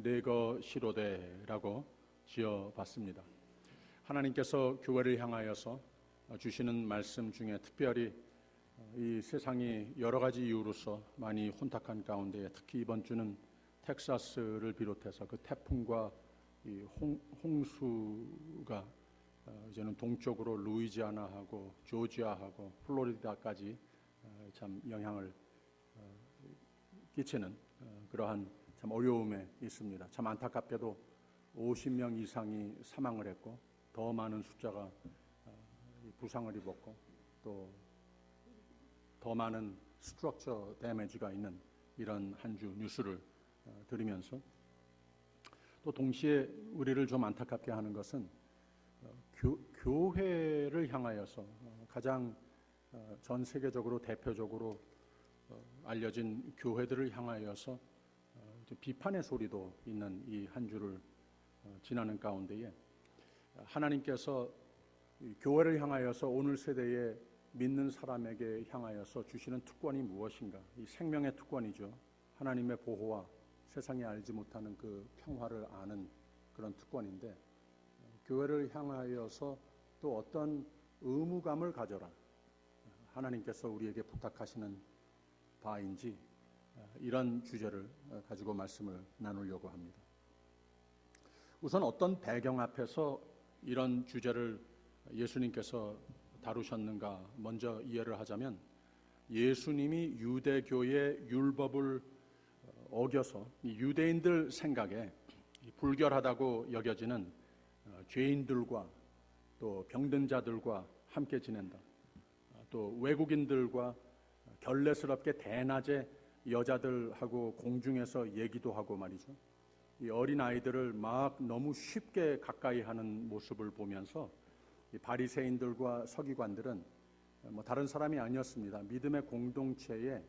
내거 시로되라고 지어봤습니다. 하나님께서 교회를 향하여서 주시는 말씀 중에 특별히 이 세상이 여러 가지 이유로서 많이 혼탁한 가운데 특히 이번 주는 텍사스를 비롯해서 그 태풍과 이 홍수가 이제는 동쪽으로 루이지아나하고 조지아하고 플로리다까지 참 영향을 끼치는 그러한 참 어려움에 있습니다. 참 안타깝게도 50명 이상이 사망을 했고 더 많은 숫자가 부상을 입었고 또 더 많은 스트럭처 데미지가 있는 이런 한 주 뉴스를 들으면서 또 동시에 우리를 좀 안타깝게 하는 것은 교회를 향하여서 가장 전 세계적으로 대표적으로 알려진 교회들을 향하여서 비판의 소리도 있는 이 한 주를 지나는 가운데에 하나님께서 교회를 향하여서 오늘 세대에 믿는 사람에게 향하여서 주시는 특권이 무엇인가? 이 생명의 특권이죠. 하나님의 보호와 세상에 알지 못하는 그 평화를 아는 그런 특권인데 교회를 향하여서 또 어떤 의무감을 가져라. 하나님께서 우리에게 부탁하시는 바인지 이런 주제를 가지고 말씀을 나누려고 합니다. 우선 어떤 배경 앞에서 이런 주제를 예수님께서 다루셨는가 먼저 이해를 하자면 예수님이 유대교의 율법을 어겨서 유대인들 생각에 불결하다고 여겨지는 죄인들과 또 병든 자들과 함께 지낸다. 또 외국인들과 결례스럽게 대낮에 여자들하고 공중에서 얘기도 하고 말이죠. 이 어린 아이들을 막 너무 쉽게 가까이 하는 모습을 보면서 이 바리새인들과 서기관들은 다른 사람이 아니었습니다. 믿음의 공동체에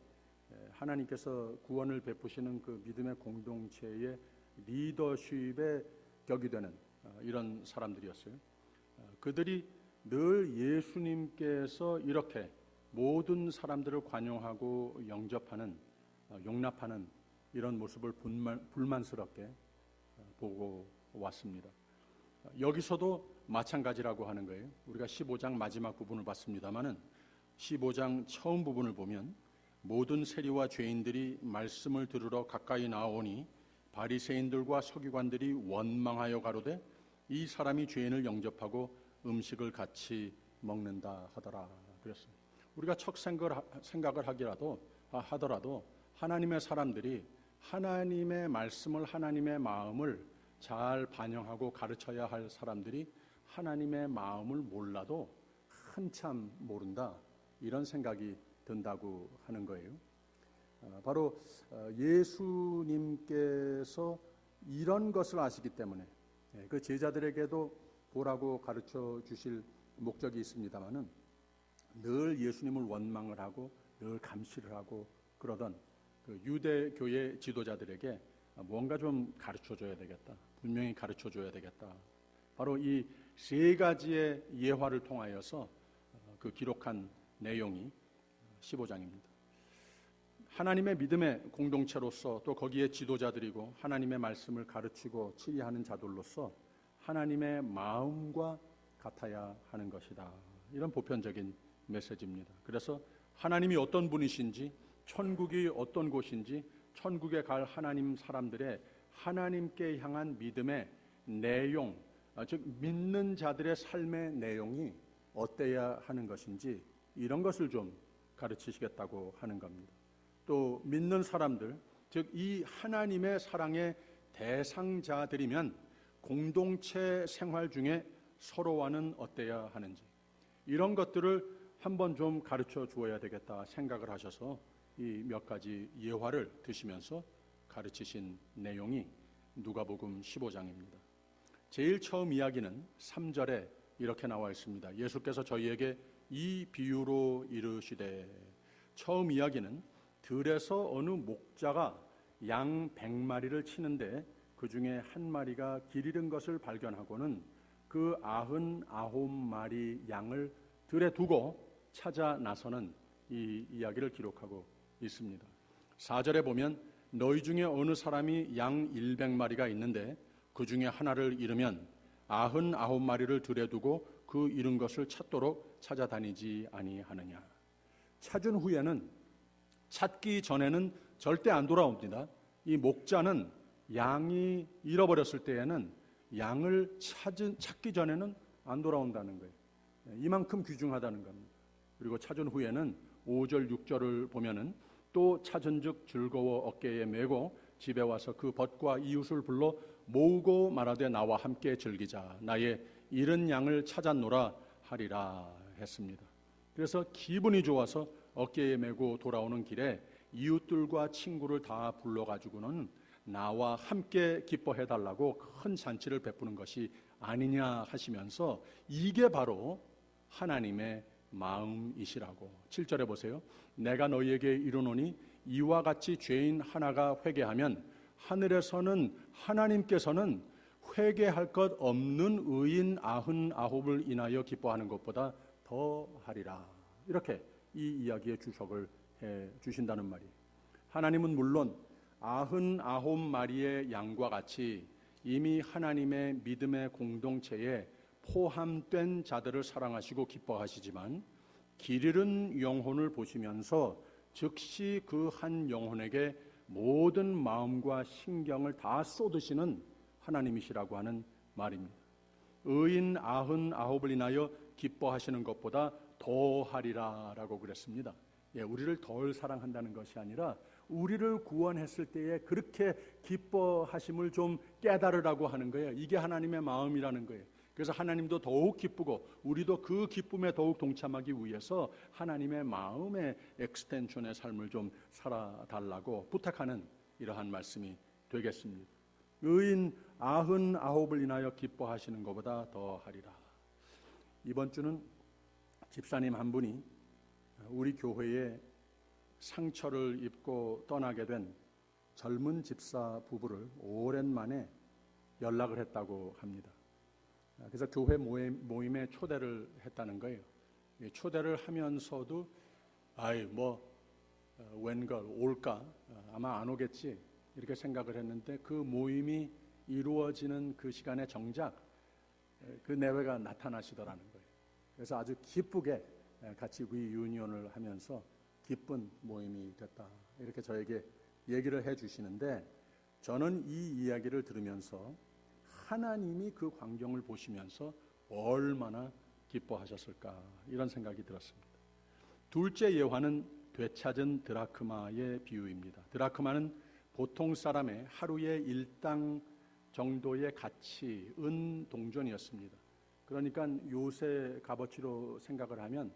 하나님께서 구원을 베푸시는 그 믿음의 공동체의 리더십에 격이 되는 이런 사람들이었어요. 그들이 늘 예수님께서 이렇게 모든 사람들을 관용하고 영접하는 용납하는 이런 모습을 불만스럽게 보고 왔습니다. 여기서도 마찬가지라고 하는 거예요. 우리가 15장 마지막 부분을 봤습니다마는 15장 처음 부분을 보면 모든 세리와 죄인들이 말씀을 들으러 가까이 나오니 바리새인들과 서기관들이 원망하여 가로되 이 사람이 죄인을 영접하고 음식을 같이 먹는다 하더라 그랬어요. 우리가 첫 생각을 하더라도 하나님의 사람들이 하나님의 말씀을 하나님의 마음을 잘 반영하고 가르쳐야 할 사람들이 하나님의 마음을 몰라도 한참 모른다 이런 생각이 든다고 하는 거예요. 바로 예수님께서 이런 것을 아시기 때문에 그 제자들에게도 보라고 가르쳐 주실 목적이 있습니다마는 늘 예수님을 원망을 하고 늘 감시를 하고 그러던 그 유대교의 지도자들에게 뭔가 좀 가르쳐줘야 되겠다. 분명히 가르쳐줘야 되겠다. 바로 이 세 가지의 예화를 통하여서 그 기록한 내용이 15장입니다. 하나님의 믿음의 공동체로서 또 거기에 지도자들이고 하나님의 말씀을 가르치고 치리하는 자들로서 하나님의 마음과 같아야 하는 것이다. 이런 보편적인 메시지입니다. 그래서 하나님이 어떤 분이신지 천국이 어떤 곳인지 천국에 갈 하나님 사람들의 하나님께 향한 믿음의 내용, 즉 믿는 자들의 삶의 내용이 어때야 하는 것인지 이런 것을 좀 가르치시겠다고 하는 겁니다. 또 믿는 사람들, 즉 이 하나님의 사랑의 대상자들이면 공동체 생활 중에 서로와는 어때야 하는지 이런 것들을 한번 좀 가르쳐 주어야 되겠다 생각을 하셔서 이 몇 가지 예화를 드시면서 가르치신 내용이 누가복음 15장입니다. 제일 처음 이야기는 3절에 이렇게 나와 있습니다. 예수께서 저희에게 이 비유로 이르시되, 처음 이야기는 들에서 어느 목자가 양 100마리를 치는데 그 중에 한 마리가 길 잃은 것을 발견하고는 그 99마리 양을 들에 두고 찾아 나서는 이 이야기를 기록하고 있습니다. 4절에 보면 너희 중에 어느 사람이 양 100마리가 있는데 그 중에 하나를 잃으면 99마리를 들여 두고 그 잃은 것을 찾도록 찾아다니지 아니하느냐. 찾은 후에는, 찾기 전에는 절대 안 돌아옵니다. 이 목자는 양이 잃어버렸을 때에는 양을 찾기 전에는 안 돌아온다는 거예요. 이만큼 귀중하다는 겁니다. 그리고 찾은 후에는 5절 6절을 보면은 또 찾은즉 즐거워 어깨에 메고 집에 와서 그 벗과 이웃을 불러 모으고 말하되 나와 함께 즐기자. 나의 잃은 양을 찾았노라 하리라 했습니다. 그래서 기분이 좋아서 어깨에 메고 돌아오는 길에 이웃들과 친구를 다 불러가지고는 나와 함께 기뻐해달라고 큰 잔치를 베푸는 것이 아니냐 하시면서 이게 바로 하나님의 마음이시라고. 7절에 보세요. 내가 너희에게 이르노니 이와 같이 죄인 하나가 회개하면 하늘에서는 하나님께서는 회개할 것 없는 의인 99을 인하여 기뻐하는 것보다 더 하리라. 이렇게 이 이야기의 주석을 해 주신다는 말이에요. 하나님은 물론 99마리의 양과 같이 이미 하나님의 믿음의 공동체에 포함된 자들을 사랑하시고 기뻐하시지만 길 잃은 영혼을 보시면서 즉시 그 한 영혼에게 모든 마음과 신경을 다 쏟으시는 하나님이시라고 하는 말입니다. 의인 99을 인하여 기뻐하시는 것보다 더하리라 라고 그랬습니다. 우리를 덜 사랑한다는 것이 아니라 우리를 구원했을 때에 그렇게 기뻐하심을 좀 깨달으라고 하는 거예요. 이게 하나님의 마음이라는 거예요. 그래서 하나님도 더욱 기쁘고 우리도 그 기쁨에 더욱 동참하기 위해서 하나님의 마음의 엑스텐션의 삶을 좀 살아달라고 부탁하는 이러한 말씀이 되겠습니다. 의인 99을 인하여 기뻐하시는 것보다 더하리라. 이번 주는 집사님 한 분이 우리 교회에 상처를 입고 떠나게 된 젊은 집사 부부를 오랜만에 연락을 했다고 합니다. 그래서 교회 모임에 초대를 했다는 거예요. 초대를 하면서도 웬걸 올까? 아마 안 오겠지 이렇게 생각을 했는데 그 모임이 이루어지는 그 시간에 정작 그 내외가 나타나시더라는 거예요. 그래서 아주 기쁘게 같이 리유니언을 하면서 기쁜 모임이 됐다. 이렇게 저에게 얘기를 해주시는데 저는 이 이야기를 들으면서 하나님이 그 광경을 보시면서 얼마나 기뻐하셨을까 이런 생각이 들었습니다. 둘째 예화는 되찾은 드라크마의 비유입니다. 드라크마는 보통 사람의 하루의 일당 정도의 가치, 은 동전이었습니다. 그러니까 요새 값어치로 생각을 하면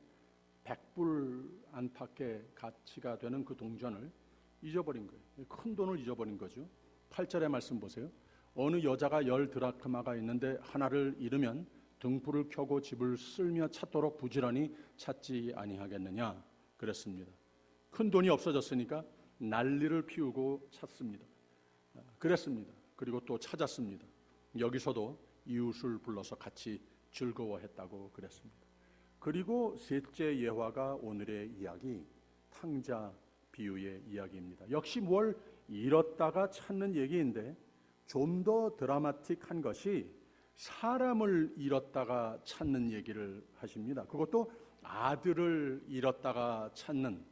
100불 안팎의 가치가 되는 그 동전을 잊어버린 거예요. 큰 돈을 잊어버린 거죠. 8절의 말씀 보세요. 어느 여자가 10 드라크마가 있는데 하나를 잃으면 등불을 켜고 집을 쓸며 찾도록 부지런히 찾지 아니하겠느냐 그랬습니다. 큰 돈이 없어졌으니까 난리를 피우고 찾습니다. 그랬습니다. 그리고 또 찾았습니다. 여기서도 이웃을 불러서 같이 즐거워했다고 그랬습니다. 그리고 셋째 예화가 오늘의 이야기, 탕자 비유의 이야기입니다. 역시 뭘 잃었다가 찾는 얘기인데 좀 더 드라마틱한 것이 사람을 잃었다가 찾는 얘기를 하십니다. 그것도 아들을 잃었다가 찾는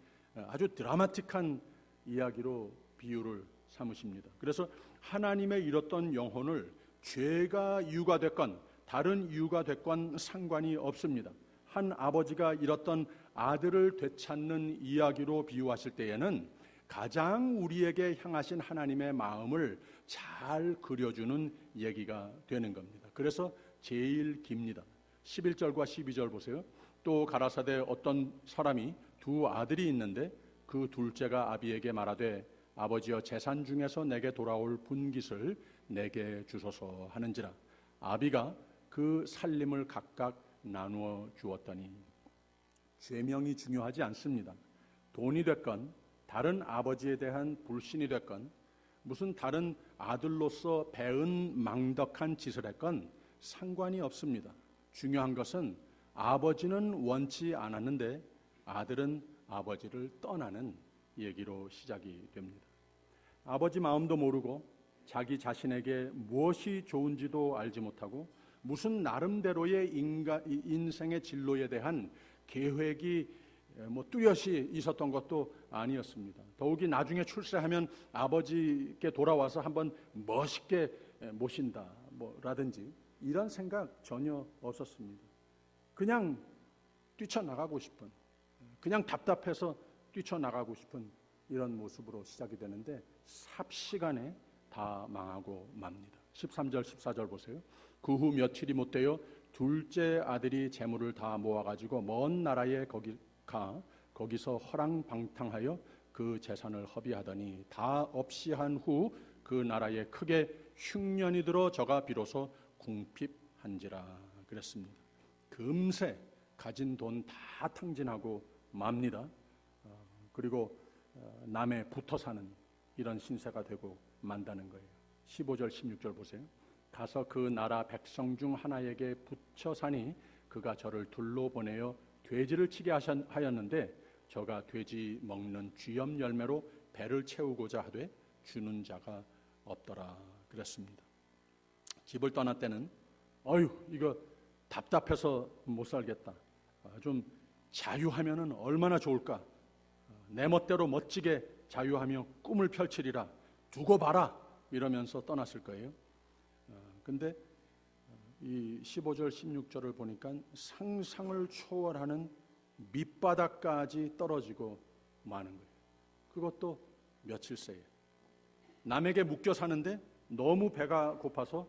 아주 드라마틱한 이야기로 비유를 삼으십니다. 그래서 하나님의 잃었던 영혼을 죄가 이유가 됐건 다른 이유가 됐건 상관이 없습니다. 한 아버지가 잃었던 아들을 되찾는 이야기로 비유하실 때에는 가장 우리에게 향하신 하나님의 마음을 잘 그려주는 얘기가 되는 겁니다. 그래서 제일 깁니다. 11절과 12절 보세요. 또 가라사대 어떤 사람이 두 아들이 있는데 그 둘째가 아비에게 말하되 아버지여 재산 중에서 내게 돌아올 분깃을 내게 주소서 하는지라. 아비가 그 살림을 각각 나누어 주었더니 죄명이 중요하지 않습니다. 돈이 됐건 다른 아버지에 대한 불신이 됐건 무슨 다른 아들로서 배은 망덕한 짓을 했건 상관이 없습니다. 중요한 것은 아버지는 원치 않았는데 아들은 아버지를 떠나는 얘기로 시작이 됩니다. 아버지 마음도 모르고 자기 자신에게 무엇이 좋은지도 알지 못하고 무슨 나름대로의 인생의 진로에 대한 계획이 뚜렷이 있었던 것도 아니었습니다. 더욱이 나중에 출세하면 아버지께 돌아와서 한번 멋있게 모신다 라든지 이런 생각 전혀 없었습니다. 그냥 뛰쳐나가고 싶은, 그냥 답답해서 뛰쳐나가고 싶은 이런 모습으로 시작이 되는데 삽시간에 다 망하고 맙니다. 13절 14절 보세요. 그 후 며칠이 못 되어 둘째 아들이 재물을 다 모아가지고 먼 나라에 거기서 허랑방탕하여 그 재산을 허비하더니 다 없이 한 후 그 나라에 크게 흉년이 들어 저가 비로소 궁핍한지라 그랬습니다. 금세 가진 돈 다 탕진하고 맙니다. 그리고 남에 붙어 사는 이런 신세가 되고 만다는 거예요. 15절 16절 보세요. 가서 그 나라 백성 중 하나에게 붙여 사니 그가 저를 둘러보내어 돼지를 치게 하였는데 저가 돼지 먹는 쥐염 열매로 배를 채우고자 하되 주는 자가 없더라 그랬습니다. 집을 떠날 때는 이거 답답해서 못 살겠다. 좀 자유하면은 얼마나 좋을까. 내 멋대로 멋지게 자유하며 꿈을 펼치리라. 두고 봐라. 이러면서 떠났을 거예요. 근데 이 15절 16절을 보니까 상상을 초월하는 밑바닥까지 떨어지고 마는 거예요. 그것도 며칠 새에. 남에게 묶여 사는데 너무 배가 고파서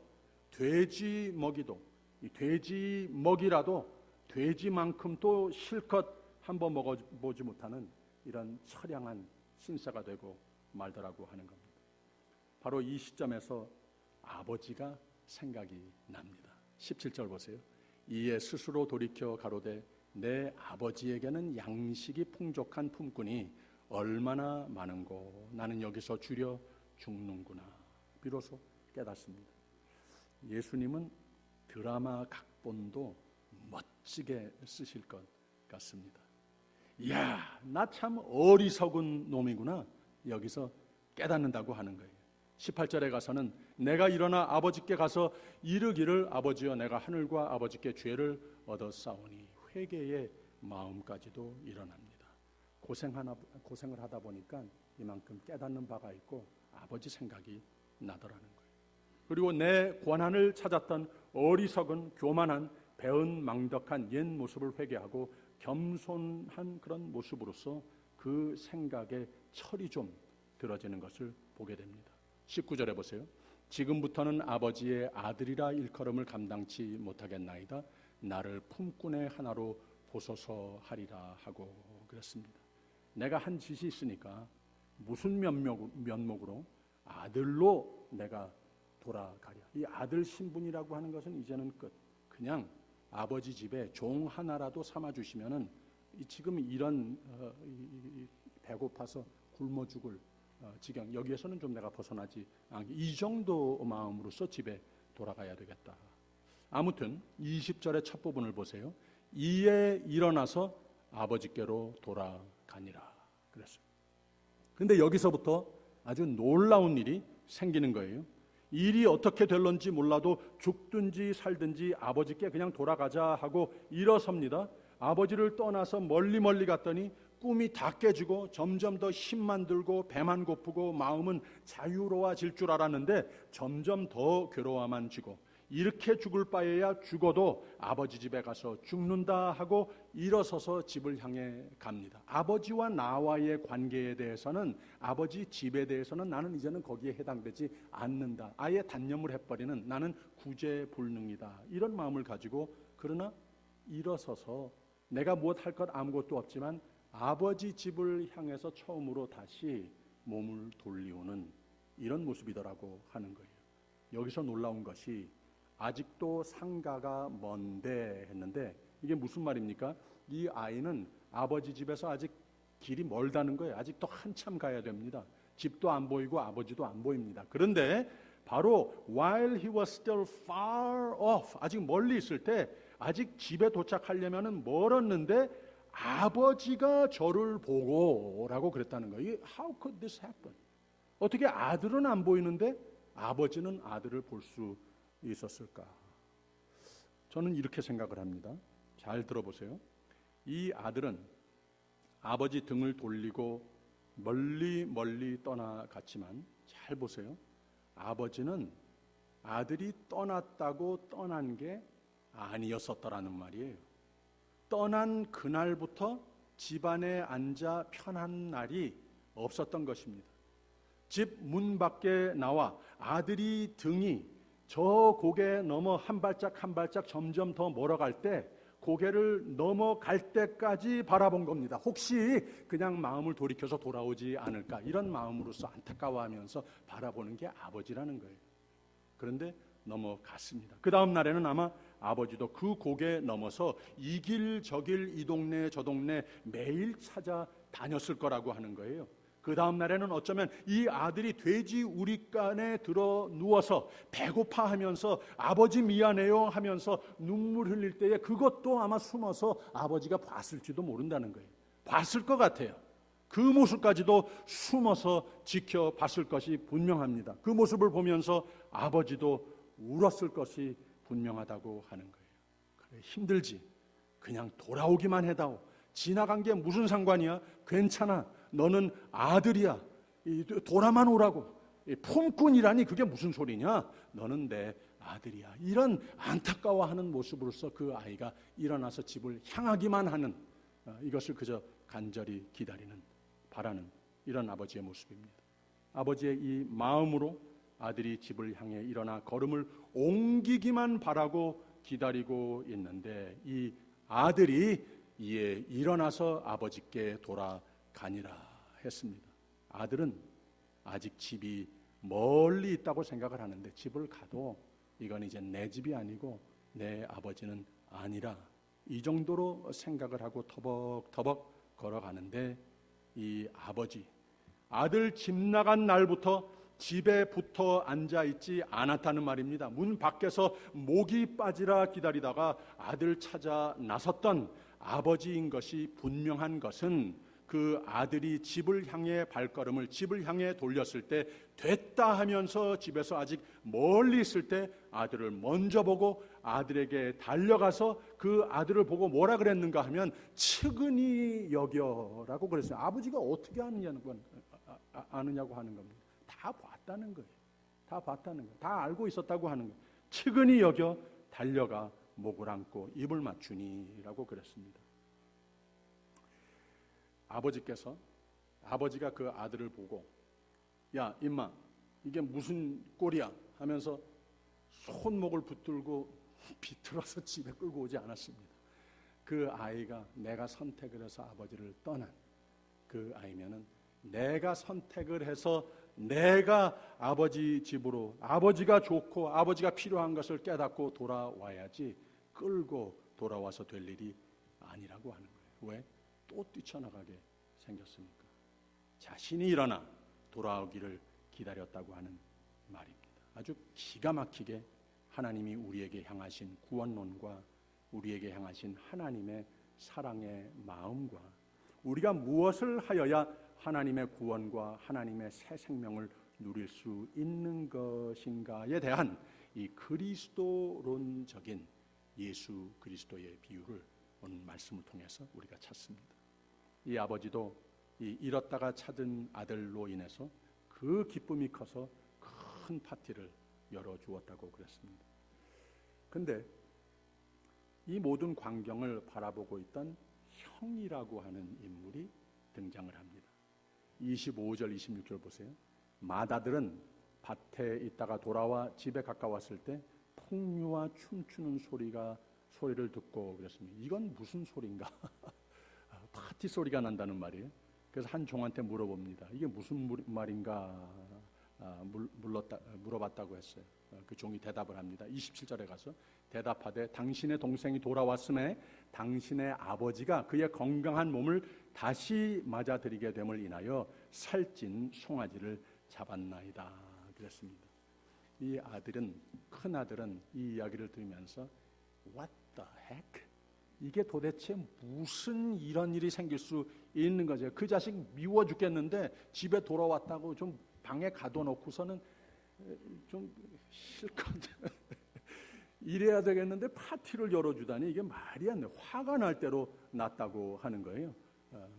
돼지 먹이도, 이 돼지 먹이라도 돼지만큼 또 실컷 한번 먹어보지 못하는 이런 처량한 신세가 되고 말더라고 하는 겁니다. 바로 이 시점에서 아버지가 생각이 납니다. 17절 보세요. 이에 스스로 돌이켜 가로되 내 아버지에게는 양식이 풍족한 품꾼이 얼마나 많은고 나는 여기서 줄여 죽는구나. 비로소 깨닫습니다. 예수님은 드라마 각본도 멋지게 쓰실 것 같습니다. 이야, 나 참 어리석은 놈이구나. 여기서 깨닫는다고 하는 거예요. 18절에 가서는 내가 일어나 아버지께 가서 이르기를 아버지여 내가 하늘과 아버지께 죄를 얻었사오니 회개의 마음까지도 일어납니다. 고생을 하다 보니까 이만큼 깨닫는 바가 있고 아버지 생각이 나더라는 거예요. 그리고 내 권한을 찾았던 어리석은 교만한 배은 망덕한 옛 모습을 회개하고 겸손한 그런 모습으로서 그 생각에 철이 좀 들어지는 것을 보게 됩니다. 19절에 보세요. 지금부터는 아버지의 아들이라 일컬음을 감당치 못하겠나이다. 나를 품꾼의 하나로 보소서 하리라 하고 그랬습니다. 내가 한 짓이 있으니까 무슨 면목으로 아들로 내가 돌아가랴. 이 아들 신분이라고 하는 것은 이제는 끝. 그냥 아버지 집에 종 하나라도 삼아주시면은 지금 이런 배고파서 굶어 죽을 지경, 여기에서는 좀 내가 벗어나지 않게 이 정도 마음으로서 집에 돌아가야 되겠다. 아무튼 20절의 첫 부분을 보세요. 이에 일어나서 아버지께로 돌아가니라 그랬어요. 근데 여기서부터 아주 놀라운 일이 생기는 거예요. 일이 어떻게 될런지 몰라도 죽든지 살든지 아버지께 그냥 돌아가자 하고 일어섭니다. 아버지를 떠나서 멀리 갔더니 꿈이 다 깨지고 점점 더 힘만 들고 배만 고프고 마음은 자유로워질 줄 알았는데 점점 더 괴로워만 지고 이렇게 죽을 바에야 죽어도 아버지 집에 가서 죽는다 하고 일어서서 집을 향해 갑니다. 아버지와 나와의 관계에 대해서는, 아버지 집에 대해서는 나는 이제는 거기에 해당되지 않는다. 아예 단념을 해버리는, 나는 구제불능이다. 이런 마음을 가지고, 그러나 일어서서 내가 무엇 할 것 아무것도 없지만 아버지 집을 향해서 처음으로 다시 몸을 돌리우는 이런 모습이더라고 하는 거예요. 여기서 놀라운 것이 아직도 상가가 먼데 했는데, 이게 무슨 말입니까? 이 아이는 아버지 집에서 아직 길이 멀다는 거예요. 아직도 한참 가야 됩니다. 집도 안 보이고 아버지도 안 보입니다. 그런데 바로 while he was still far off, 아직 멀리 있을 때, 아직 집에 도착하려면 멀었는데 아버지가 저를 보고 라고 그랬다는 거예요. How could this happen? 어떻게 아들은 안 보이는데 아버지는 아들을 볼 수 있었을까? 저는 이렇게 생각을 합니다. 잘 들어보세요. 이 아들은 아버지 등을 돌리고 멀리 멀리 떠나갔지만, 잘 보세요. 아버지는 아들이 떠났다고 떠난 게 아니었었더라는 말이에요. 떠난 그날부터 집안에 앉아 편한 날이 없었던 것입니다. 집 문 밖에 나와 아들이 등이 저 고개 넘어 한 발짝 한 발짝 점점 더 멀어갈 때 고개를 넘어갈 때까지 바라본 겁니다. 혹시 그냥 마음을 돌이켜서 돌아오지 않을까, 이런 마음으로서 안타까워하면서 바라보는 게 아버지라는 거예요. 그런데 넘어갔습니다. 그 다음 날에는 아마 아버지도 그 고개 넘어서 이 길 저 길 이 동네 저 동네 매일 찾아다녔을 거라고 하는 거예요. 그 다음 날에는 어쩌면 이 아들이 돼지 우릿간에 들어 누워서 배고파하면서 아버지 미안해요 하면서 눈물 흘릴 때에 그것도 아마 숨어서 아버지가 봤을지도 모른다는 거예요. 봤을 것 같아요. 그 모습까지도 숨어서 지켜봤을 것이 분명합니다. 그 모습을 보면서 아버지도 울었을 것이 분명하다고 하는 거예요. 그래, 힘들지. 그냥 돌아오기만 해다오. 지나간 게 무슨 상관이야? 괜찮아. 너는 아들이야. 돌아만 오라고. 품꾼이라니 그게 무슨 소리냐? 너는 내 아들이야. 이런 안타까워하는 모습으로서 그 아이가 일어나서 집을 향하기만 하는, 이것을 그저 간절히 기다리는, 바라는 이런 아버지의 모습입니다. 아버지의 이 마음으로 아들이 집을 향해 일어나 걸음을 옮기기만 바라고 기다리고 있는데, 이 아들이 이에 일어나서 아버지께 돌아가니라 했습니다. 아들은 아직 집이 멀리 있다고 생각을 하는데, 집을 가도 이건 이제 내 집이 아니고 내 아버지는 아니라, 이 정도로 생각을 하고 터벅터벅 걸어가는데, 이 아버지, 아들 집 나간 날부터 집에 붙어 앉아있지 않았다는 말입니다. 문 밖에서 목이 빠지라 기다리다가 아들 찾아 나섰던 아버지인 것이 분명한 것은, 그 아들이 집을 향해 발걸음을 집을 향해 돌렸을 때 됐다 하면서 집에서 아직 멀리 있을 때 아들을 먼저 보고 아들에게 달려가서 그 아들을 보고 뭐라 그랬는가 하면 측은히 여겨라고 그랬어요. 아버지가 어떻게 아느냐고 하는 겁니다. 다 봤다는 거예요. 다 봤다는 거예요. 다 알고 있었다고 하는 거예요. 측은히 여겨 달려가 목을 안고 입을 맞추니라고 그랬습니다. 아버지가 그 아들을 보고, 야 임마 이게 무슨 꼴이야 하면서 손목을 붙들고 비틀어서 집에 끌고 오지 않았습니다. 그 아이가 내가 선택을 해서 아버지를 떠난 그 아이면은, 내가 선택을 해서 내가 아버지 집으로, 아버지가 좋고 아버지가 필요한 것을 깨닫고 돌아와야지 끌고 돌아와서 될 일이 아니라고 하는 거예요. 왜? 또 뛰쳐나가게 생겼으니까. 자신이 일어나 돌아오기를 기다렸다고 하는 말입니다. 아주 기가 막히게 하나님이 우리에게 향하신 구원론과 우리에게 향하신 하나님의 사랑의 마음과 우리가 무엇을 하여야 하나님의 구원과 하나님의 새 생명을 누릴 수 있는 것인가에 대한 이 그리스도론적인 예수 그리스도의 비유를 오늘 말씀을 통해서 우리가 찾습니다. 이 아버지도 이 잃었다가 찾은 아들로 인해서 그 기쁨이 커서 큰 파티를 열어주었다고 그랬습니다. 근데 이 모든 광경을 바라보고 있던 형이라고 하는 인물이 등장을 합니다. 25절 26절 보세요. 맏아들은 밭에 있다가 돌아와 집에 가까웠을 때 풍류와 춤추는 소리를 듣고 그랬습니다. 이건 무슨 소리인가? 파티 소리가 난다는 말이에요. 그래서 한 종한테 물어봅니다. 이게 무슨 말인가 물어봤다고 했어요. 그 종이 대답을 합니다. 27절에 가서 대답하되 당신의 동생이 돌아왔음에 당신의 아버지가 그의 건강한 몸을 다시 맞아들이게 됨을 인하여 살찐 송아지를 잡았나이다 그랬습니다. 이 아들은, 큰 아들은 이 이야기를 들으면서 What the heck? 이게 도대체 무슨 이런 일이 생길 수 있는 거죠. 그 자식 미워 죽겠는데 집에 돌아왔다고 좀 방에 가둬놓고서는 좀 실컷 이래야 되겠는데 파티를 열어주다니 이게 말이 안 돼. 화가 날 대로 났다고 하는 거예요.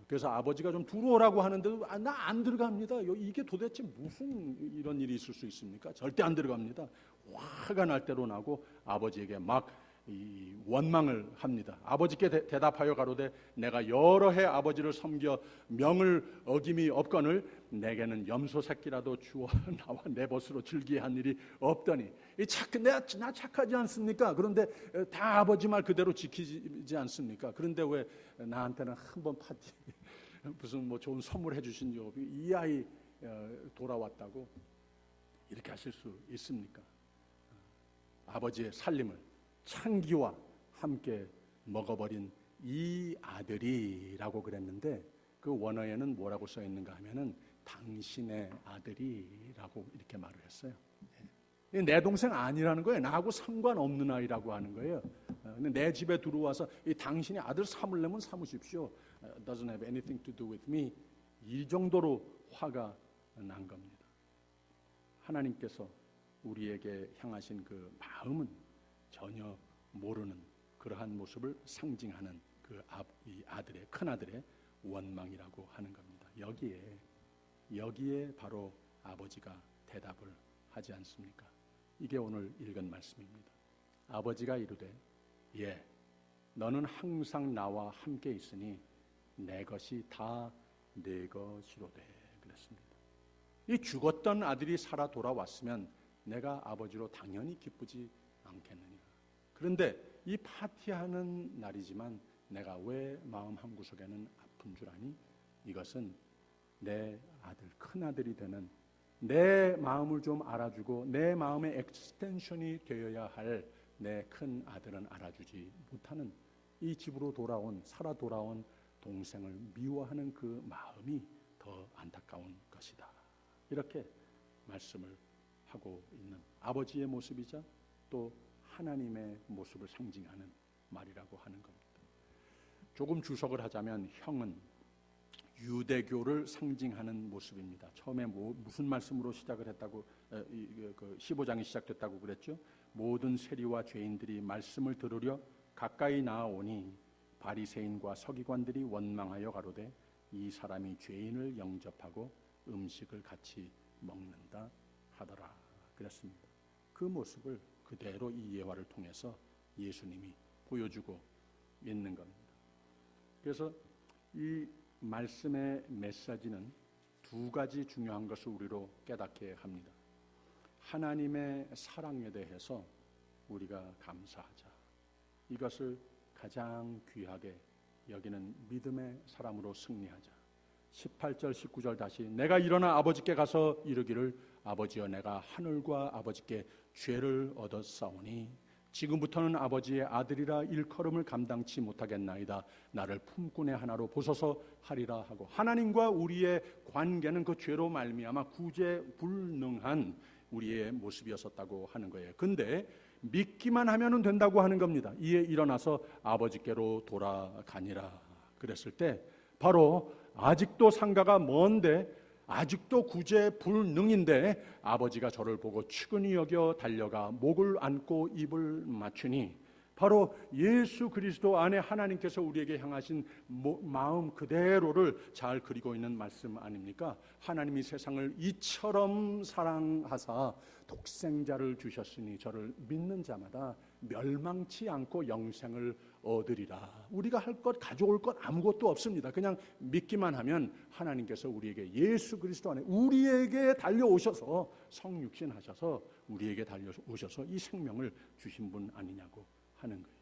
그래서 아버지가 좀 들어오라고 하는데도 나 안 들어갑니다. 이게 도대체 무슨 이런 일이 있을 수 있습니까? 절대 안 들어갑니다. 화가 날 대로 나고 아버지에게 막 이 원망을 합니다. 아버지께 대답하여 가로되 내가 여러 해 아버지를 섬겨 명을 어김이 없거늘 내게는 염소 새끼라도 주어 나와 내 벗으로 즐기게 한 일이 없더니 나 착하지 않습니까? 그런데 다 아버지 말 그대로 지키지 않습니까? 그런데 왜 나한테는 한 번 파티 무슨 뭐 좋은 선물 해주신 적 없이 이 아이 돌아왔다고 이렇게 하실 수 있습니까? 아버지의 살림을 창기와 함께 먹어버린 이 아들이라고 그랬는데 그 원어에는 뭐라고 써 있는가 하면은 당신의 아들이라고 이렇게 말을 했어요. 내 동생 아니라는 거예요. 나하고 상관없는 아이라고 하는 거예요. 근데 내 집에 들어와서 이 당신이 아들 삼으려면 삼으십시오. Doesn't have anything to do with me. 이 정도로 화가 난 겁니다. 하나님께서 우리에게 향하신 그 마음은 전혀 모르는 그러한 모습을 상징하는 이 아들의 큰아들의 원망이라고 하는 겁니다. 여기에 바로 아버지가 대답을 하지 않습니까? 이게 오늘 읽은 말씀입니다. 아버지가 이르되 예 너는 항상 나와 함께 있으니 내 것이 다 내 것이로되 그랬습니다. 이 죽었던 아들이 살아 돌아왔으면 내가 아버지로 당연히 기쁘지 않겠느냐. 그런데 이 파티하는 날이지만 내가 왜 마음 한구석에는 아픈 줄 아니? 이것은 내 아들, 큰아들이 되는 내 마음을 좀 알아주고 내 마음의 엑스텐션이 되어야 할 내 큰아들은 알아주지 못하는 이 집으로 살아 돌아온 동생을 미워하는 그 마음이 더 안타까운 것이다. 이렇게 말씀을 하고 있는 아버지의 모습이자 또 하나님의 모습을 상징하는 말이라고 하는 겁니다. 조금 주석을 하자면 형은 유대교를 상징하는 모습입니다. 처음에 무슨 말씀으로 시작을 했다고 15장이 시작됐다고 그랬죠. 모든 세리와 죄인들이 말씀을 들으려 가까이 나아오니 바리새인과 서기관들이 원망하여 가로되 이 사람이 죄인을 영접하고 음식을 같이 먹는다 하더라 그랬습니다. 그 모습을 그대로 이 예화를 통해서 예수님이 보여주고 있는 겁니다. 그래서 이 말씀의 메시지는 두 가지 중요한 것을 우리로 깨닫게 합니다. 하나님의 사랑에 대해서 우리가 감사하자. 이것을 가장 귀하게 여기는 믿음의 사람으로 승리하자. 18절 19절 다시 내가 일어나 아버지께 가서 이르기를 아버지여 내가 하늘과 아버지께 죄를 얻었사오니 지금부터는 아버지의 아들이라 일컬음을 감당치 못하겠나이다. 나를 품꾼의 하나로 보소서 하리라 하고 하나님과 우리의 관계는 그 죄로 말미암아 구제불능한 우리의 모습이었었다고 하는 거예요. 근데 믿기만 하면 된다고 하는 겁니다. 이에 일어나서 아버지께로 돌아가니라 그랬을 때 바로 아직도 상가가 먼데 아직도 구제불능인데 아버지가 저를 보고 측은히 여겨 달려가 목을 안고 입을 맞추니 바로 예수 그리스도 안에 하나님께서 우리에게 향하신 마음 그대로를 잘 그리고 있는 말씀 아닙니까? 하나님이 세상을 이처럼 사랑하사 독생자를 주셨으니 저를 믿는 자마다 멸망치 않고 영생을 얻으리라. 우리가 할 것, 가져올 것 아무것도 없습니다. 그냥 믿기만 하면 하나님께서 우리에게 예수 그리스도 안에 우리에게 달려오셔서 성육신하셔서 우리에게 달려오셔서 이 생명을 주신 분 아니냐고 하는 거예요.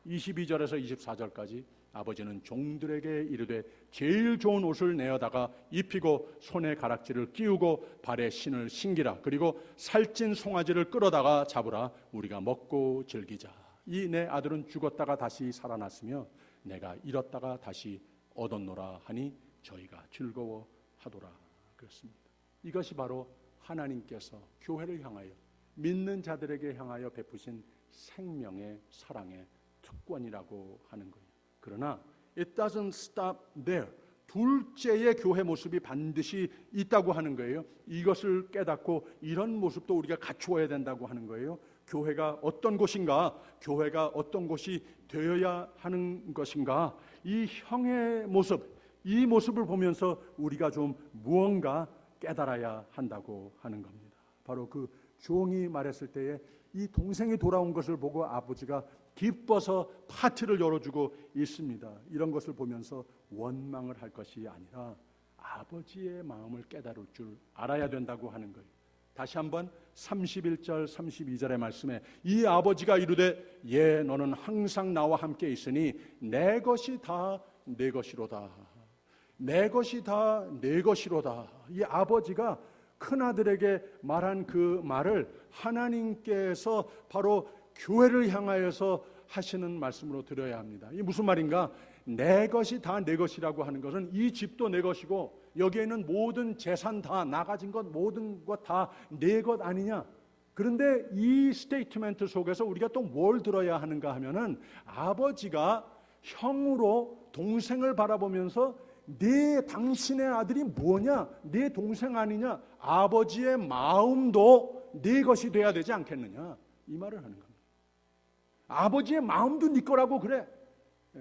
22절에서 24절까지 아버지는 종들에게 이르되 제일 좋은 옷을 내어다가 입히고 손에 가락지를 끼우고 발에 신을 신기라. 그리고 살찐 송아지를 끌어다가 잡으라. 우리가 먹고 즐기자. 이 내 아들은 죽었다가 다시 살아났으며 내가 잃었다가 다시 얻었노라 하니 저희가 즐거워하더라 그렇습니다. 이것이 바로 하나님께서 교회를 향하여 믿는 자들에게 향하여 베푸신 생명의 사랑의 특권이라고 하는 거예요. 그러나 it doesn't stop there. 둘째의 교회 모습이 반드시 있다고 하는 거예요. 이것을 깨닫고 이런 모습도 우리가 갖추어야 된다고 하는 거예요. 교회가 어떤 곳인가, 교회가 어떤 곳이 되어야 하는 것인가, 이 형의 모습, 이 모습을 보면서 우리가 좀 무언가 깨달아야 한다고 하는 겁니다. 바로 그 종이 말했을 때에 이 동생이 돌아온 것을 보고 아버지가 기뻐서 파티를 열어주고 있습니다. 이런 것을 보면서 원망을 할 것이 아니라 아버지의 마음을 깨달을 줄 알아야 된다고 하는 거예요. 다시 한번 31절 32절의 말씀에 이 아버지가 이르되 예 너는 항상 나와 함께 있으니 내 것이 다 내 것이로다. 내 것이 다 내 것이로다. 이 아버지가 큰아들에게 말한 그 말을 하나님께서 바로 교회를 향하여서 하시는 말씀으로 들어야 합니다. 이게 무슨 말인가? 내 것이 다 내 것이라고 하는 것은 이 집도 내 것이고 여기에 있는 모든 재산 다 나 가진 것 모든 것 다 내 것 아니냐? 그런데 이 스테이트멘트 속에서 우리가 또 뭘 들어야 하는가 하면은 아버지가 형으로 동생을 바라보면서 네 당신의 아들이 뭐냐? 네 동생 아니냐? 아버지의 마음도 네 것이 돼야 되지 않겠느냐? 이 말을 하는 겁니다. 아버지의 마음도 네 거라고 그래.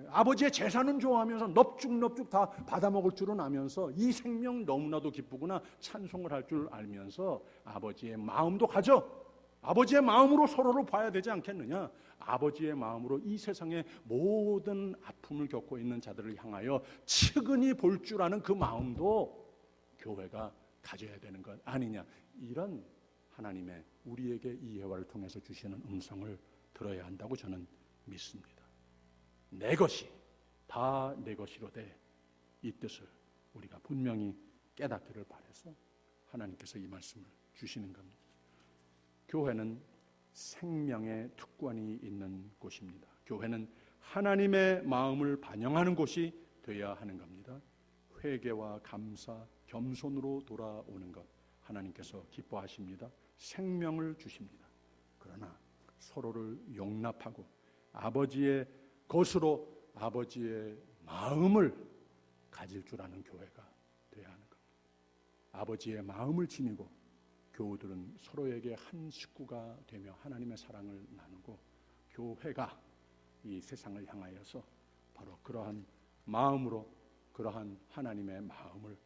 아버지의 재산은 좋아하면서 넙죽넙죽 다 받아먹을 줄은 아면서 이 생명 너무나도 기쁘구나 찬송을 할 줄 알면서 아버지의 마음도 가져. 아버지의 마음으로 서로를 봐야 되지 않겠느냐? 아버지의 마음으로 이 세상의 모든 아픔을 겪고 있는 자들을 향하여 측은히 볼 줄 아는 그 마음도 교회가 가져야 되는 것 아니냐? 이런 하나님의 우리에게 이 예화를 통해서 주시는 음성을 들어야 한다고 저는 믿습니다. 내 것이 다 내 것이로되 이 뜻을 우리가 분명히 깨닫기를 바라서 하나님께서 이 말씀을 주시는 겁니다. 교회는 생명의 특권이 있는 곳입니다. 교회는 하나님의 마음을 반영하는 곳이 되어야 하는 겁니다. 회개와 감사, 겸손으로 돌아오는 것 하나님께서 기뻐하십니다. 생명을 주십니다. 그러나 서로를 용납하고 아버지의 것으로 아버지의 마음을 가질 줄 아는 교회가 되어야 하는 겁니다. 아버지의 마음을 지니고 교우들은 서로에게 한 식구가 되며 하나님의 사랑을 나누고 교회가 이 세상을 향하여서 바로 그러한 마음으로 그러한 하나님의 마음을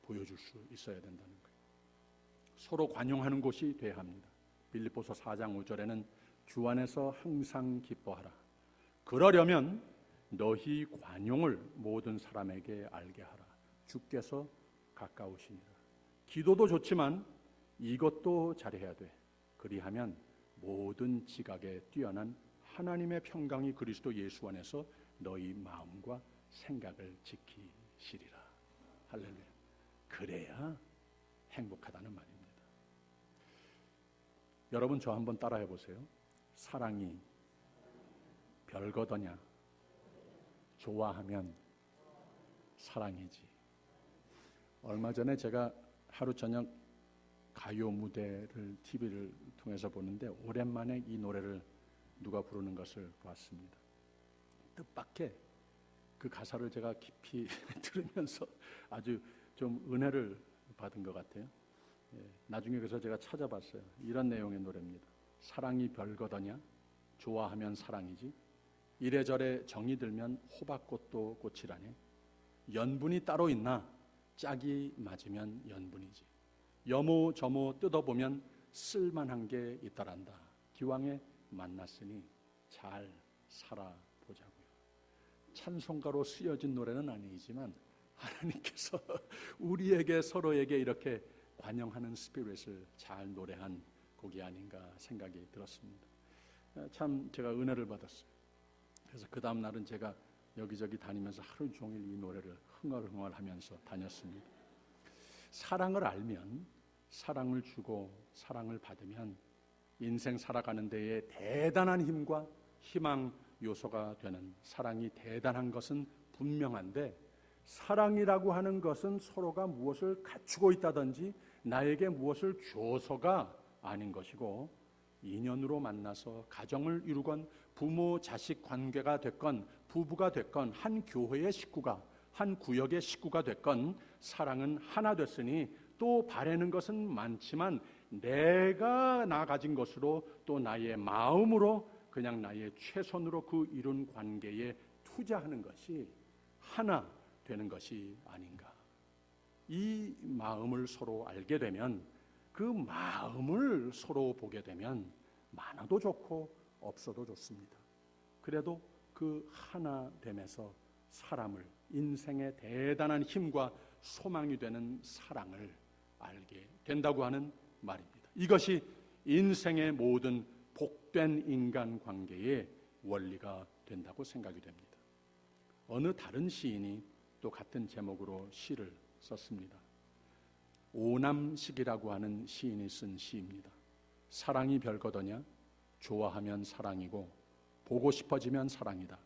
보여줄 수 있어야 된다는 거예요. 서로 관용하는 곳이 되어야 합니다. 빌립보서 4장 5절에는 주 안에서 항상 기뻐하라. 그러려면 너희 관용을 모든 사람에게 알게 하라. 주께서 가까우시니라. 기도도 좋지만 이것도 잘해야 돼. 그리하면 모든 지각에 뛰어난 하나님의 평강이 그리스도 예수 안에서 너희 마음과 생각을 지키시리라. 할렐루야. 그래야 행복하다는 말입니다. 여러분 저 한번 따라해 보세요. 사랑이 별거더냐? 좋아하면 사랑이지. 얼마 전에 제가 하루 저녁 가요 무대를 TV를 통해서 보는데 오랜만에 이 노래를 누가 부르는 것을 봤습니다. 뜻밖의 그 가사를 제가 깊이 들으면서 아주 좀 은혜를 받은 것 같아요. 나중에 그래서 제가 찾아봤어요. 이런 내용의 노래입니다. 사랑이 별거더냐? 좋아하면 사랑이지. 이래저래 정이 들면 호박꽃도 꽃이라네. 연분이 따로 있나? 짝이 맞으면 연분이지. 여모저모 뜯어보면 쓸만한 게 있더란다. 기왕에 만났으니 잘 살아보자고요. 찬송가로 쓰여진 노래는 아니지만 하나님께서 우리에게 서로에게 이렇게 관용하는 스피릿을 잘 노래한 곡이 아닌가 생각이 들었습니다. 참 제가 은혜를 받았어요. 그래서 그 다음 날은 제가 여기저기 다니면서 하루 종일 이 노래를 흥얼흥얼하면서 다녔습니다. 사랑을 알면 사랑을 주고 사랑을 받으면 인생 살아가는 데에 대단한 힘과 희망 요소가 되는 사랑이 대단한 것은 분명한데 사랑이라고 하는 것은 서로가 무엇을 갖추고 있다든지 나에게 무엇을 줘서가 아닌 것이고 인연으로 만나서 가정을 이루건 부모 자식 관계가 됐건 부부가 됐건 한 교회의 식구가 한 구역의 식구가 됐건 사랑은 하나 됐으니 또 바라는 것은 많지만 내가 나 가진 것으로 또 나의 마음으로 그냥 나의 최선으로 그 이룬 관계에 투자하는 것이 하나 되는 것이 아닌가. 이 마음을 서로 알게 되면, 그 마음을 서로 보게 되면 많아도 좋고 없어도 좋습니다. 그래도 그 하나됨에서 사람을, 인생의 대단한 힘과 소망이 되는 사랑을 알게 된다고 하는 말입니다. 이것이 인생의 모든 복된 인간관계의 원리가 된다고 생각이 됩니다. 어느 다른 시인이 또 같은 제목으로 시를 썼습니다. 오남식이라고 하는 시인이 쓴 시입니다. 사랑이 별거더냐? 좋아하면 사랑이고 보고 싶어지면 사랑이다.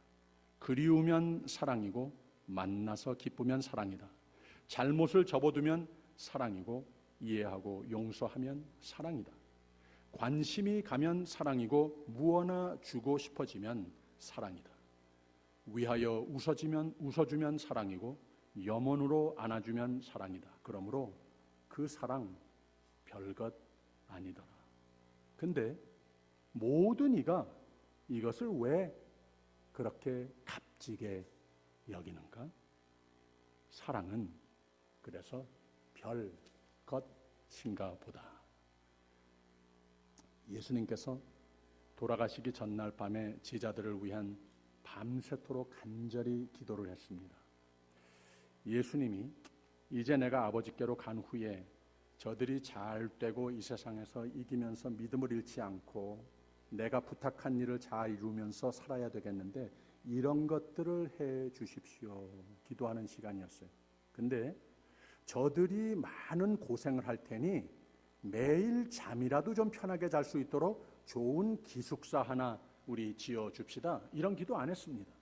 그리우면 사랑이고 만나서 기쁘면 사랑이다. 잘못을 접어두면 사랑이고 이해하고 용서하면 사랑이다. 관심이 가면 사랑이고 무언나 주고 싶어지면 사랑이다. 위하여 웃어주면 사랑이고 염원으로 안아주면 사랑이다. 그러므로 그 사랑 별것 아니더라. 근데 모든 이가 이것을 왜 그렇게 값지게 여기는가? 사랑은 그래서 별것인가 보다. 예수님께서 돌아가시기 전날 밤에 제자들을 위한 밤새도록 간절히 기도를 했습니다. 예수님이 이제 내가 아버지께로 간 후에 저들이 잘 되고 이 세상에서 이기면서 믿음을 잃지 않고 내가 부탁한 일을 잘 이루면서 살아야 되겠는데 이런 것들을 해 주십시오. 기도하는 시간이었어요. 근데 저들이 많은 고생을 할 테니 매일 잠이라도 좀 편하게 잘 수 있도록 좋은 기숙사 하나 우리 지어 줍시다. 이런 기도 안 했습니다.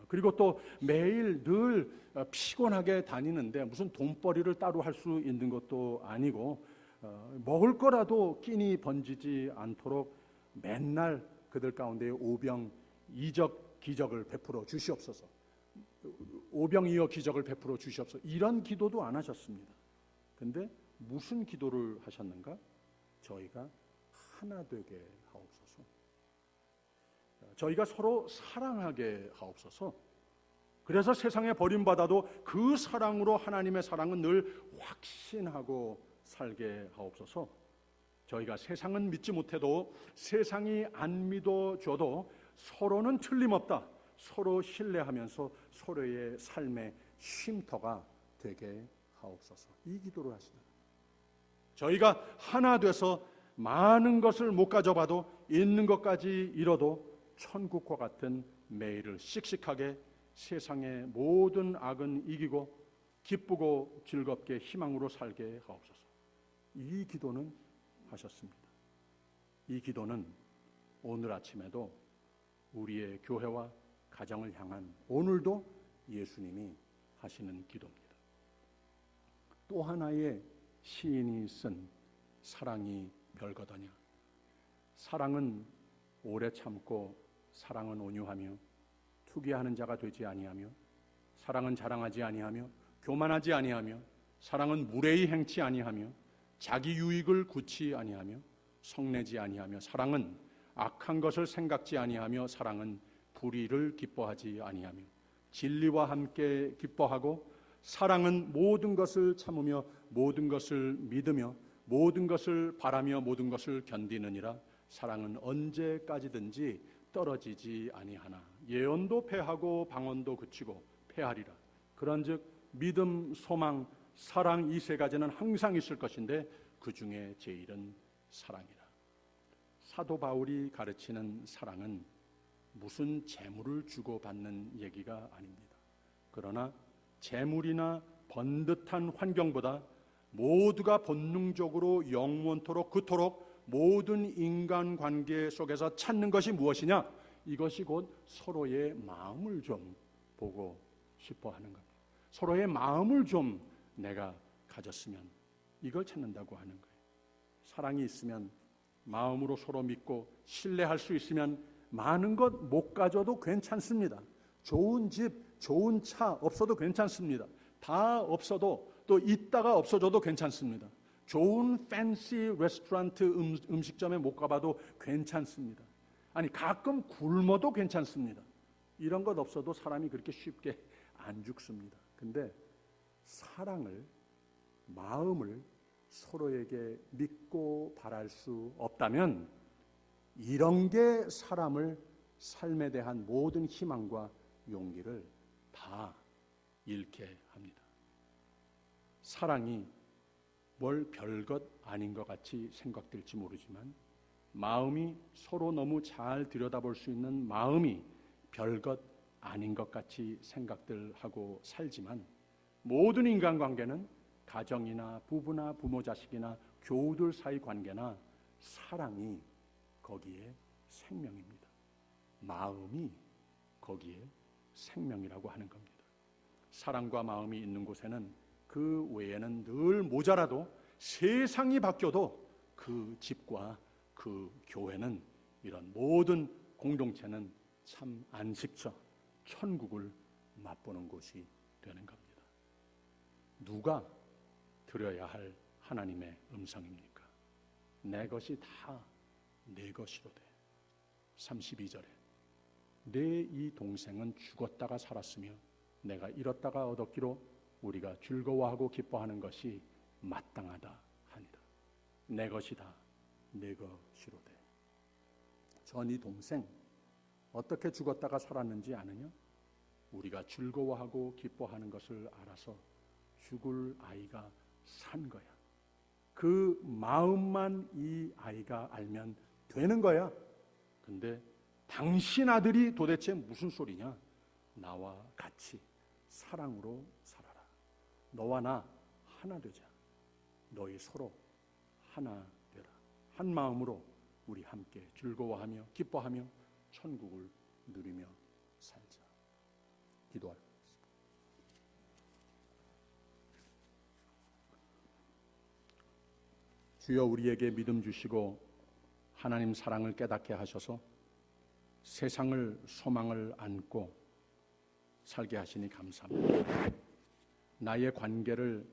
그리고 또 매일 늘 피곤하게 다니는데 무슨 돈벌이를 따로 할 수 있는 것도 아니고 먹을 거라도 끼니 번지지 않도록 맨날 그들 가운데 오병 이적 기적을 베풀어 주시옵소서. 오병이어 기적을 베풀어 주시옵소서. 이런 기도도 안 하셨습니다. 근데 무슨 기도를 하셨는가? 저희가 하나 되게 하옵소서. 저희가 서로 사랑하게 하옵소서. 그래서 세상에 버림받아도 그 사랑으로 하나님의 사랑은 늘 확신하고 살게 하옵소서. 저희가 세상은 믿지 못해도 세상이 안 믿어줘도 서로는 틀림없다. 서로 신뢰하면서 서로의 삶의 쉼터가 되게 하옵소서. 이 기도를 하시다. 저희가 하나 돼서 많은 것을 못 가져봐도 있는 것까지 잃어도 천국과 같은 매일을 씩씩하게 세상의 모든 악은 이기고 기쁘고 즐겁게 희망으로 살게 하옵소서. 이 기도는 하셨습니다. 이 기도는 오늘 아침에도 우리의 교회와 가정을 향한 오늘도 예수님이 하시는 기도입니다. 또 하나의 시인이 쓴 사랑이 별거더냐? 사랑은 오래 참고 사랑은 온유하며 투기하는 자가 되지 아니하며 사랑은 자랑하지 아니하며 교만하지 아니하며 사랑은 무례히 행치 아니하며 자기 유익을 굳지 아니하며 성내지 아니하며 사랑은 악한 것을 생각지 아니하며 사랑은 불의를 기뻐하지 아니하며 진리와 함께 기뻐하고 사랑은 모든 것을 참으며 모든 것을 믿으며 모든 것을 바라며 모든 것을 견디느니라. 사랑은 언제까지든지 떨어지지 아니하나 예언도 패하고 방언도 그치고 패하리라. 그런즉 믿음, 소망, 사랑 이 세 가지는 항상 있을 것인데 그 중에 제일은 사랑이라. 사도 바울이 가르치는 사랑은 무슨 재물을 주고받는 얘기가 아닙니다. 그러나 재물이나 번듯한 환경보다 모두가 본능적으로 영원토록 그토록 모든 인간관계 속에서 찾는 것이 무엇이냐? 이것이 곧 서로의 마음을 좀 보고 싶어 하는 겁니다. 서로의 마음을 좀 내가 가졌으면 이걸 찾는다고 하는 거예요. 사랑이 있으면 마음으로 서로 믿고 신뢰할 수 있으면 많은 것 못 가져도 괜찮습니다. 좋은 집, 좋은 차 없어도 괜찮습니다. 다 없어도 또 있다가 없어져도 괜찮습니다. 좋은 팬시 레스토랑트 음식점에 못 가봐도 괜찮습니다. 아니 가끔 굶어도 괜찮습니다. 이런 것 없어도 사람이 그렇게 쉽게 안 죽습니다. 근데 사랑을, 마음을 서로에게 믿고 바랄 수 없다면 이런 게 사람을 삶에 대한 모든 희망과 용기를 다 잃게 합니다. 사랑이 뭘 별것 아닌 것 같이 생각될지 모르지만 마음이 서로 너무 잘 들여다볼 수 있는 마음이 별것 아닌 것 같이 생각들 하고 살지만 모든 인간관계는 가정이나 부부나 부모 자식이나 교우들 사이 관계나 사랑이 거기에 생명입니다. 마음이 거기에 생명이라고 하는 겁니다. 사랑과 마음이 있는 곳에는 그 외에는 늘 모자라도 세상이 바뀌어도 그 집과 그 교회는 이런 모든 공동체는 참 안식처, 천국을 맛보는 곳이 되는 겁니다. 누가 들어야 할 하나님의 음성입니까? 내 것이 다 내 것이로 돼. 32절에 내 이 동생은 죽었다가 살았으며 내가 잃었다가 얻었기로 우리가 즐거워하고 기뻐하는 것이 마땅하다 하니라. 내 것이 다 내 것이로 돼. 저 네 동생 어떻게 죽었다가 살았는지 아느냐? 우리가 즐거워하고 기뻐하는 것을 알아서 죽을 아이가 산 거야. 그 마음만 이 아이가 알면 되는 거야. 근데 당신 아들이 도대체 무슨 소리냐? 나와 같이 사랑으로 살아라. 너와 나 하나 되자. 너희 서로 하나 되라. 한 마음으로 우리 함께 즐거워하며 기뻐하며 천국을 누리며 살자. 기도하겠습니다. 주여 우리에게 믿음 주시고 하나님 사랑을 깨닫게 하셔서 세상을 소망을 안고 살게 하시니 감사합니다. 나의 관계를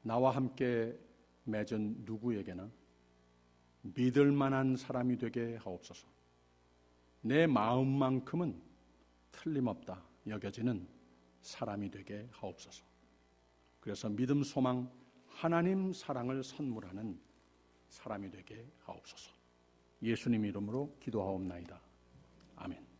나와 함께 맺은 누구에게나 믿을 만한 사람이 되게 하옵소서. 내 마음만큼은 틀림없다 여겨지는 사람이 되게 하옵소서. 그래서 믿음, 소망, 하나님 사랑을 선물하는 사람이 되게 하옵소서. 예수님 이름으로 기도하옵나이다. 아멘.